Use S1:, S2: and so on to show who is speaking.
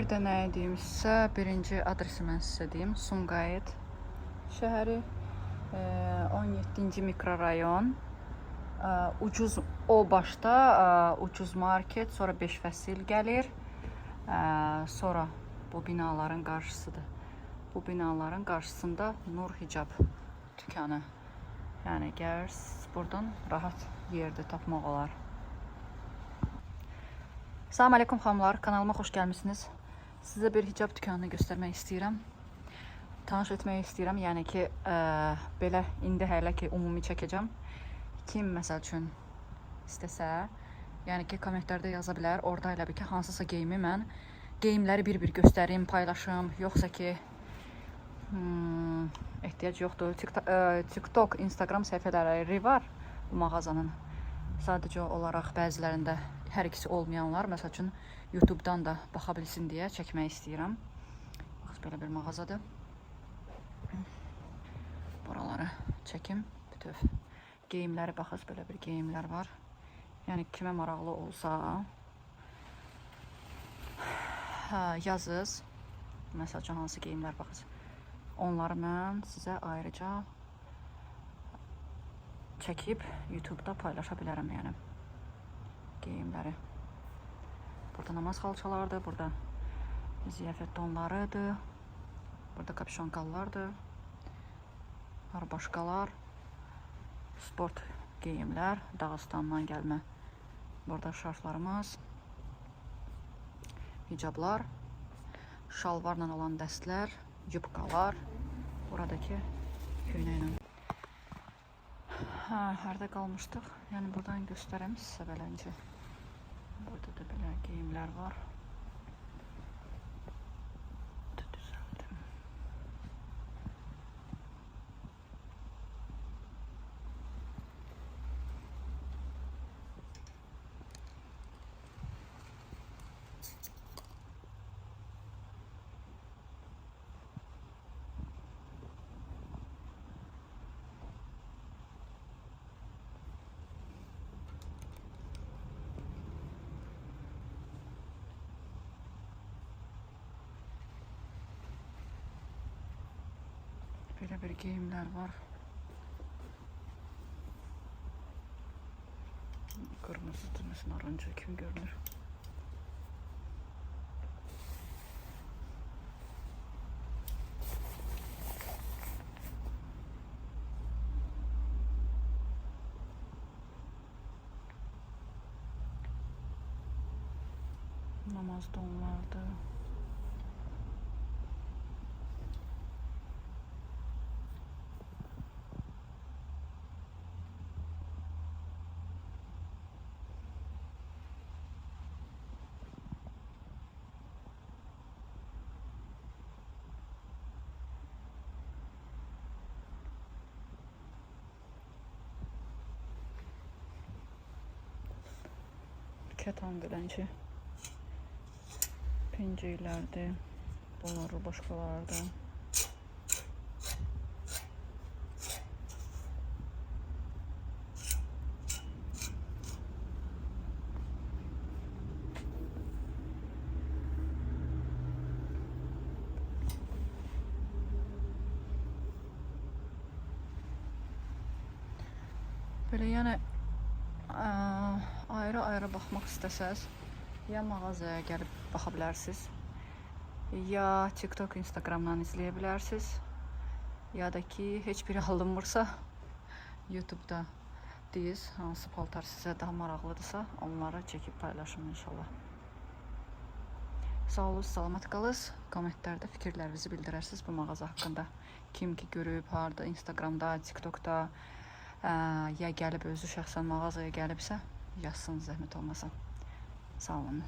S1: Bir də nə deyimsə, birinci adresi mən sizə deyim. Sumqayıt şəhəri, 17-ci mikrorayon. Ucuz o başda, ucuz market, sonra 5 fəsil gəlir. Sonra bu binaların qarşısıdır. Bu binaların qarşısında Nur Hicab dükkanı. Yəni gəlirsiniz, buradan rahat yerdə tapmaq olar. Salam aleykum xanımlar, kanalıma xoş gəlmişsiniz. Sizə bir hicab dükkanını göstərmək istəyirəm. Tanış etmək istəyirəm. Yəni ki, belə indi hələ ki ümumi çəkəcəm. Kim məsəl üçün istəsə, yəni ki kommentlərdə yaza bilər. Orada elə bir ki hansısa geyimi mən geyimləri bir-bir göstərim, paylaşım, yoxsa ki ehtiyac yoxdur. TikTok, Instagram səhifələri var bu mağazanın. Sadəcə olaraq bəzilərində hər ikisi olmayanlar, məsəl üçün YouTube'dan da baxa bilsin deyə çəkmək istəyirəm. Bax, belə bir mağazadır. Buraları çəkim. Bütöv geyimləri baxız, belə bir geyimlər var. Yəni kimə maraqlı olsa yazız. Məsəl üçün hansı geyimlər baxız. Onları mən sizə ayrıca çəkib YouTube'da paylaşa bilərəm, yəni geyimləri. Burada namaz xalçalardır, burada ziyafət donlarıdır, burada kapşonkallardır, başqalar, sport geyimlər, Dağıstandan gəlmə. Burada şarflarımız, hicablar, şalvarla olan dəstlər, yubqalar, buradakı köynəklə. Harada qalmışdıq? Yəni buradan göstərəm sizə beləncə. Burada da belə geyimlər var. Düzəldim. Belə bir geyimlər var. Qırmızıdır, mesela narıncı kimi görünür. Namaz donlardı. Kətan beləncə pencəklərdir, bunları başqalardır. Belə yəni ayrı-ayrı baxmaq istəsəz, ya mağazaya gəlib baxa bilərsiniz, ya TikTok, Instagramdan izləyə bilərsiniz, ya da ki heç biri alınmırsa YouTube'da deyiz, hansı paltar sizə daha maraqlıdırsa onları çəkib paylaşım inşallah. Sağ olun, salamat qalız. Kommentlərdə fikirlərinizi bildirərsiniz bu mağaza haqqında. Kim ki görüb, harda, Instagramda, TikTokda, ya gəlib özü şəxsən mağazaya gəlibsə yazsın, zəhmət olmasın. Sağ olun.